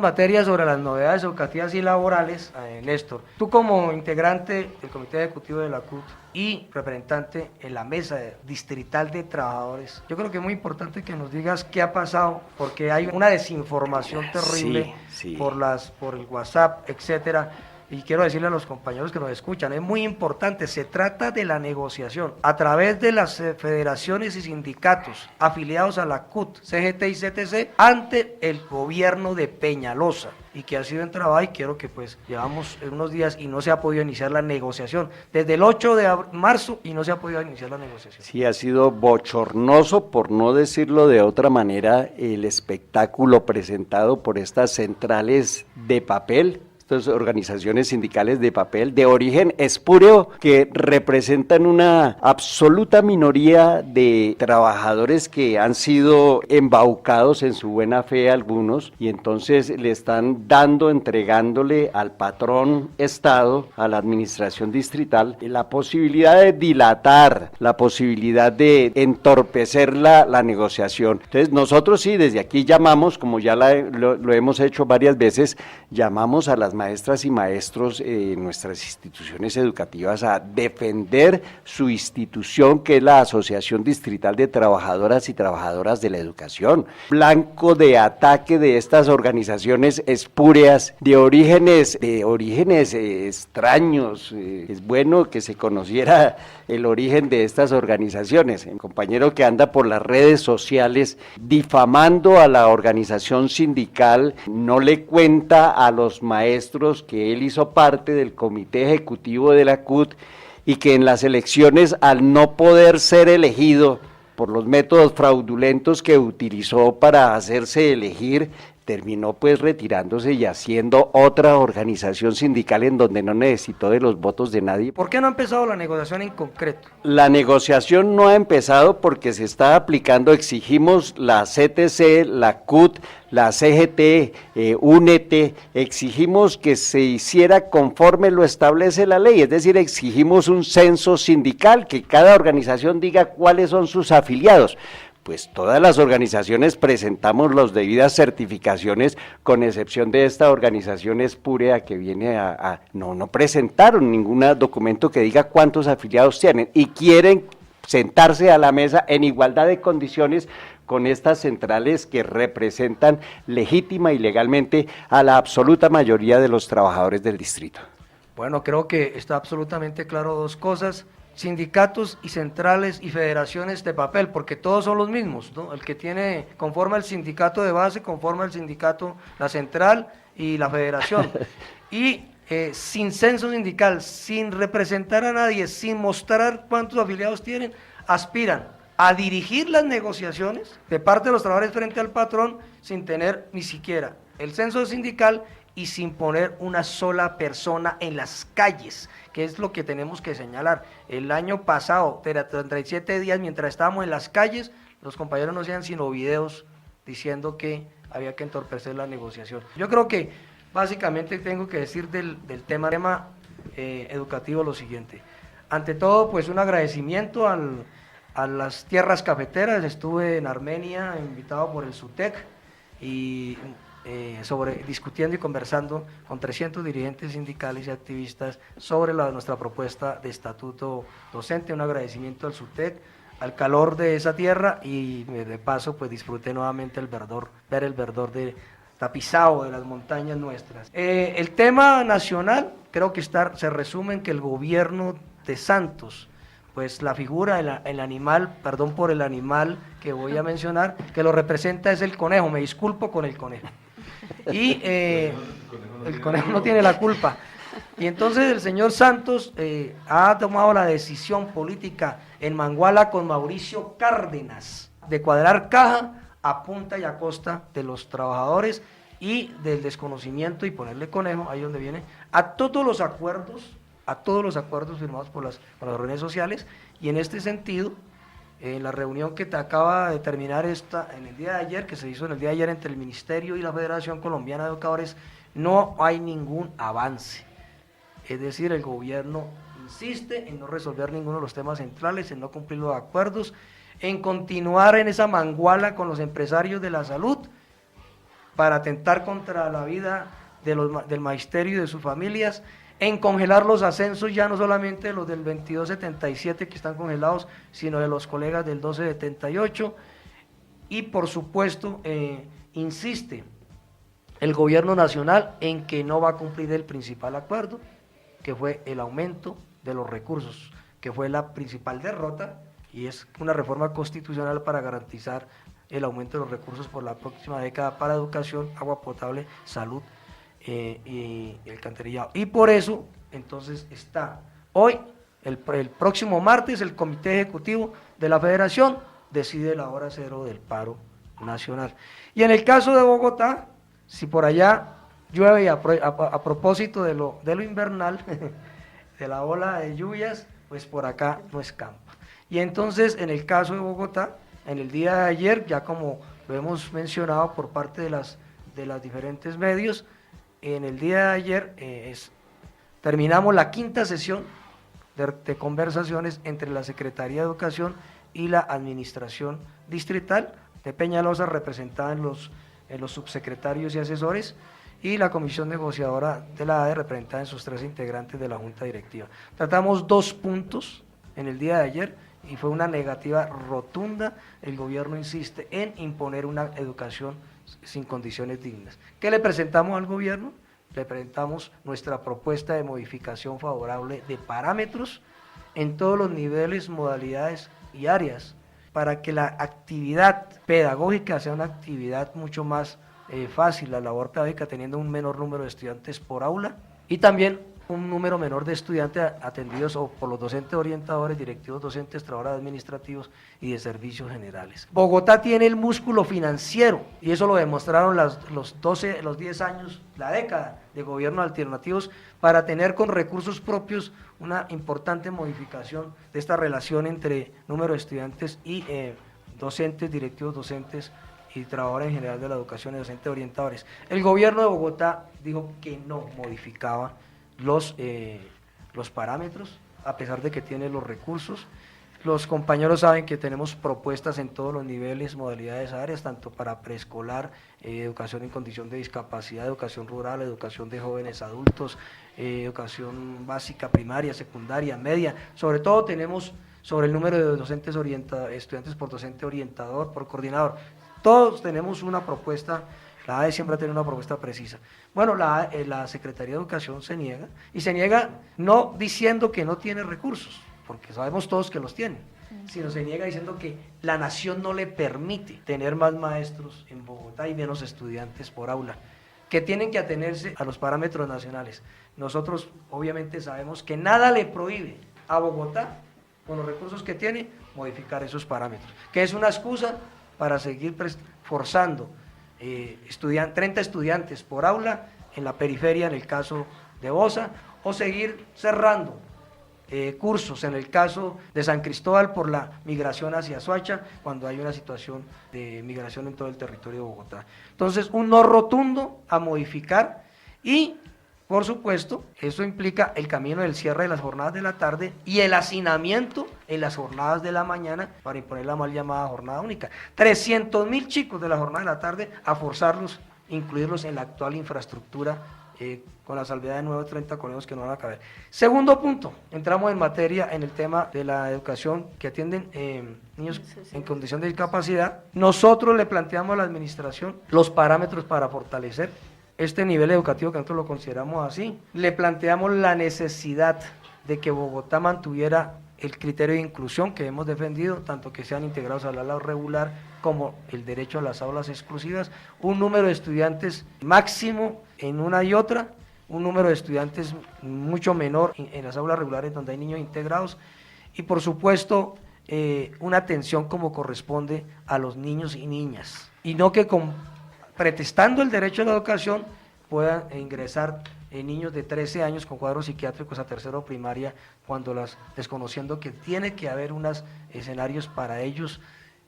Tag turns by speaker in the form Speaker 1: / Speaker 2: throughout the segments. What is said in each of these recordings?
Speaker 1: materias sobre las novedades educativas y laborales, Néstor, tú como integrante del Comité Ejecutivo de la CUT y representante en la mesa distrital de trabajadores, yo creo que es muy importante que nos digas qué ha pasado, porque hay una desinformación terrible por el WhatsApp, etcétera. Y quiero decirle a los compañeros que nos escuchan, es muy importante, se trata de la negociación a través de las federaciones y sindicatos afiliados a la CUT, CGT y CTC ante el gobierno de Peñalosa, y que ha sido en trabajo, y quiero que pues llevamos unos días y no se ha podido iniciar la negociación, desde el 8 de marzo y no se ha podido iniciar la negociación.
Speaker 2: Sí, ha sido bochornoso, por no decirlo de otra manera, el espectáculo presentado por estas centrales de papel, estas organizaciones sindicales de papel de origen espúreo que representan una absoluta minoría de trabajadores que han sido embaucados en su buena fe algunos, y entonces le están entregándole al patrón Estado, a la administración distrital, la posibilidad de dilatar, la posibilidad de entorpecer la negociación. Entonces nosotros sí, desde aquí llamamos, como ya lo hemos hecho varias veces, llamamos a las maestras y maestros en nuestras instituciones educativas a defender su institución, que es la Asociación Distrital de Trabajadoras y Trabajadoras de la Educación, blanco de ataque de estas organizaciones espúreas de orígenes extraños. Es bueno que se conociera el origen de estas organizaciones. El compañero que anda por las redes sociales difamando a la organización sindical no le cuenta a los maestros que él hizo parte del comité ejecutivo de la CUT y que en las elecciones, al no poder ser elegido por los métodos fraudulentos que utilizó para hacerse elegir, terminó pues retirándose y haciendo otra organización sindical en donde no necesitó de los votos de nadie.
Speaker 1: ¿Por qué no ha empezado la negociación en concreto?
Speaker 2: La negociación no ha empezado porque se está aplicando, exigimos la CTC, la CUT, la CGT, Únete, exigimos que se hiciera conforme lo establece la ley, es decir, exigimos un censo sindical, que cada organización diga cuáles son sus afiliados. Pues todas las organizaciones presentamos las debidas certificaciones, con excepción de esta organización espúrea que viene no presentaron ningún documento que diga cuántos afiliados tienen y quieren sentarse a la mesa en igualdad de condiciones con estas centrales que representan legítima y legalmente a la absoluta mayoría de los trabajadores del distrito.
Speaker 1: Bueno, creo que está absolutamente claro dos cosas: sindicatos y centrales y federaciones de papel, porque todos son los mismos, ¿no? El que conforma el sindicato de base, conforma el sindicato, la central y la federación, y sin censo sindical, sin representar a nadie, sin mostrar cuántos afiliados tienen, aspiran a dirigir las negociaciones de parte de los trabajadores frente al patrón, sin tener ni siquiera el censo sindical y sin poner una sola persona en las calles, que es lo que tenemos que señalar. El año pasado, 37 días, mientras estábamos en las calles, los compañeros no hacían sino videos diciendo que había que entorpecer la negociación. Yo creo que básicamente tengo que decir del tema educativo lo siguiente. Ante todo, pues un agradecimiento a las tierras cafeteras. Estuve en Armenia, invitado por el SUTEC, y discutiendo y conversando con 300 dirigentes sindicales y activistas sobre nuestra propuesta de estatuto docente. Un agradecimiento al SUTEC, al calor de esa tierra, y de paso pues disfruté nuevamente ver el verdor tapizado de las montañas nuestras. El tema nacional creo que se resume en que el gobierno de Santos, pues la figura, el animal, perdón por el animal que voy a mencionar, que lo representa es el conejo, me disculpo con el conejo. Y el conejo no tiene la culpa. Y entonces el señor Santos ha tomado la decisión política en Manguala con Mauricio Cárdenas de cuadrar caja a punta y a costa de los trabajadores y del desconocimiento, y ponerle conejo, ahí donde viene, a todos los acuerdos firmados por las reuniones sociales. Y en este sentido, en la reunión que te acaba de terminar en el día de ayer, que se hizo en el día de ayer entre el Ministerio y la Federación Colombiana de Educadores, no hay ningún avance. Es decir, el gobierno insiste en no resolver ninguno de los temas centrales, en no cumplir los acuerdos, en continuar en esa manguala con los empresarios de la salud, para atentar contra la vida del magisterio y de sus familias, en congelar los ascensos, ya no solamente los del 2277 que están congelados, sino de los colegas del 1278, y por supuesto insiste el gobierno nacional en que no va a cumplir el principal acuerdo, que fue el aumento de los recursos, que fue la principal derrota, y es una reforma constitucional para garantizar el aumento de los recursos por la próxima década para educación, agua potable, salud y el alcantarillado. Y por eso, entonces, está hoy, el próximo martes, el Comité Ejecutivo de la Federación decide la hora cero del paro nacional. Y en el caso de Bogotá, si por allá llueve, a propósito de lo invernal, de la ola de lluvias, pues por acá no escampa. Y entonces, en el caso de Bogotá, en el día de ayer, ya como lo hemos mencionado por parte de las diferentes medios, en el día de ayer terminamos la quinta sesión de conversaciones entre la Secretaría de Educación y la Administración Distrital de Peñalosa, representada en los subsecretarios y asesores, y la comisión negociadora de la ADE, representada en sus 3 integrantes de la Junta Directiva. Tratamos 2 puntos en el día de ayer y fue una negativa rotunda. El gobierno insiste en imponer una educación sin condiciones dignas. ¿Qué le presentamos al gobierno? Le presentamos nuestra propuesta de modificación favorable de parámetros en todos los niveles, modalidades y áreas, para que la actividad pedagógica sea una actividad mucho más fácil, la labor pedagógica, teniendo un menor número de estudiantes por aula y también un número menor de estudiantes atendidos por los docentes orientadores, directivos docentes, trabajadores administrativos y de servicios generales. Bogotá tiene el músculo financiero, y eso lo demostraron los 10 años, la década de gobiernos alternativos, para tener con recursos propios una importante modificación de esta relación entre número de estudiantes y docentes, directivos docentes y trabajadores en general de la educación y docentes orientadores. El gobierno de Bogotá dijo que no modificaba los parámetros, a pesar de que tiene los recursos. Los compañeros saben que tenemos propuestas en todos los niveles, modalidades, áreas, tanto para preescolar, educación en condición de discapacidad, educación rural, educación de jóvenes adultos, educación básica, primaria, secundaria, media. Sobre todo tenemos sobre el número de docentes estudiantes por docente orientador, por coordinador. Todos tenemos una propuesta. La ADE siempre ha tenido una propuesta precisa. Bueno, la Secretaría de Educación se niega no diciendo que no tiene recursos, porque sabemos todos que los tiene, sino se niega diciendo que la nación no le permite tener más maestros en Bogotá y menos estudiantes por aula, que tienen que atenerse a los parámetros nacionales. Nosotros obviamente sabemos que nada le prohíbe a Bogotá, con los recursos que tiene, modificar esos parámetros, que es una excusa para seguir forzando 30 estudiantes por aula en la periferia, en el caso de Bosa, o seguir cerrando cursos en el caso de San Cristóbal por la migración hacia Soacha, cuando hay una situación de migración en todo el territorio de Bogotá. Entonces, un no rotundo a modificar, y por supuesto, eso implica el camino del cierre de las jornadas de la tarde y el hacinamiento en las jornadas de la mañana para imponer la mal llamada jornada única. 300.000 chicos de la jornada de la tarde a forzarlos, incluirlos en la actual infraestructura, con la salvedad de nuevos 30 colegios que no van a caber. Segundo punto, entramos en materia en el tema de la educación que atienden niños en condición de discapacidad. Nosotros le planteamos a la administración los parámetros para fortalecer este nivel educativo, que nosotros lo consideramos así. Le planteamos la necesidad de que Bogotá mantuviera el criterio de inclusión que hemos defendido, tanto que sean integrados al aula regular como el derecho a las aulas exclusivas, un número de estudiantes máximo en una y otra, un número de estudiantes mucho menor en las aulas regulares donde hay niños integrados, y por supuesto una atención como corresponde a los niños y niñas, y no que pretextando el derecho a la educación puedan ingresar niños de 13 años con cuadros psiquiátricos a tercero primaria, cuando desconociendo que tiene que haber unos escenarios para ellos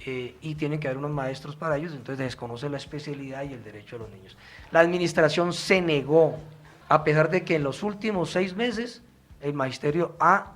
Speaker 1: y tiene que haber unos maestros para ellos, entonces desconoce la especialidad y el derecho de los niños. La administración se negó, a pesar de que en los últimos 6 meses el magisterio ha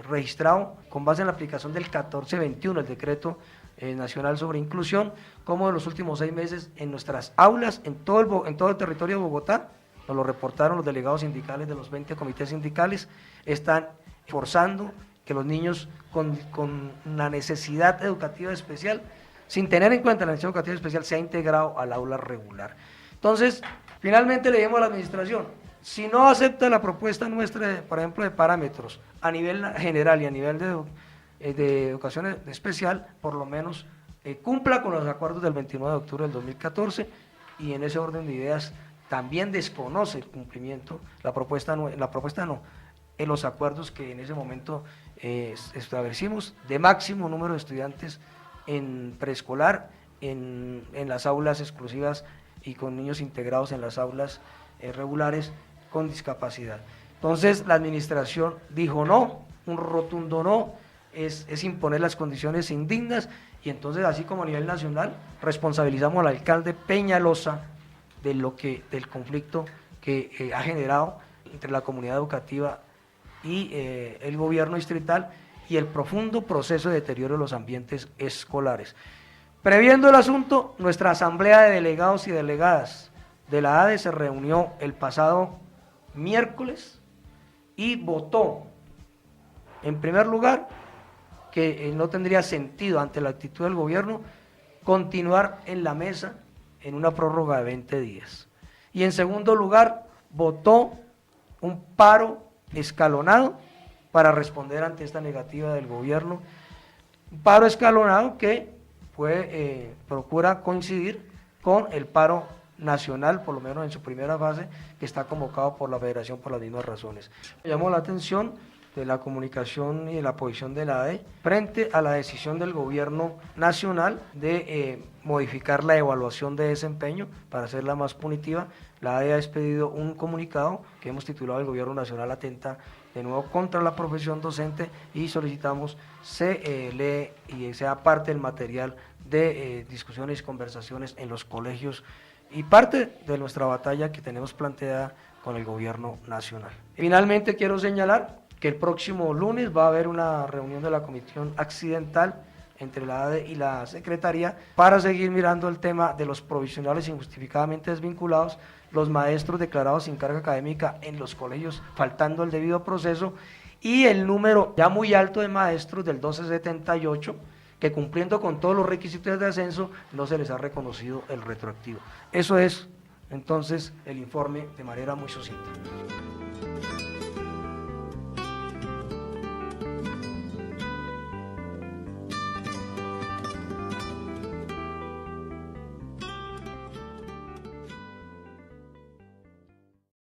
Speaker 1: registrado, con base en la aplicación del 1421, el decreto Nacional sobre Inclusión, como en los últimos 6 meses en nuestras aulas, en todo el territorio de Bogotá, nos lo reportaron los delegados sindicales de los 20 comités sindicales, están forzando que los niños con la necesidad educativa especial, sin tener en cuenta la necesidad educativa especial, sea integrado al aula regular. Entonces, finalmente le dijimos a la administración, si no acepta la propuesta nuestra, por ejemplo, de parámetros a nivel general y a nivel de educación especial, por lo menos cumpla con los acuerdos del 29 de octubre del 2014 y en ese orden de ideas también desconoce el cumplimiento, en los acuerdos que en ese momento establecimos de máximo número de estudiantes en preescolar, en las aulas exclusivas y con niños integrados en las aulas regulares con discapacidad. Entonces la administración dijo no, un rotundo no, es imponer las condiciones indignas y entonces así como a nivel nacional responsabilizamos al alcalde Peñalosa del conflicto que ha generado entre la comunidad educativa y el gobierno distrital y el profundo proceso de deterioro de los ambientes escolares. Previendo el asunto, nuestra asamblea de delegados y delegadas de la ADE se reunió el pasado miércoles y votó, en primer lugar, que no tendría sentido ante la actitud del gobierno continuar en la mesa en una prórroga de 20 días. Y en segundo lugar, votó un paro escalonado para responder ante esta negativa del gobierno, un paro escalonado que procura coincidir con el paro nacional, por lo menos en su primera fase, que está convocado por la Federación por las mismas razones. Me llamó la atención de la comunicación y de la posición de la ADE frente a la decisión del gobierno nacional de modificar la evaluación de desempeño para hacerla más punitiva. La ADE ha expedido un comunicado que hemos titulado "El gobierno nacional atenta de nuevo contra la profesión docente" y solicitamos se lee y sea parte del material de discusiones y conversaciones en los colegios y parte de nuestra batalla que tenemos planteada con el gobierno nacional. Finalmente quiero señalar que el próximo lunes va a haber una reunión de la Comisión Accidental entre la ADE y la Secretaría para seguir mirando el tema de los provisionales injustificadamente desvinculados, los maestros declarados sin carga académica en los colegios faltando el debido proceso y el número ya muy alto de maestros del 1278 que cumpliendo con todos los requisitos de ascenso no se les ha reconocido el retroactivo. Eso es entonces el informe de manera muy sucinta.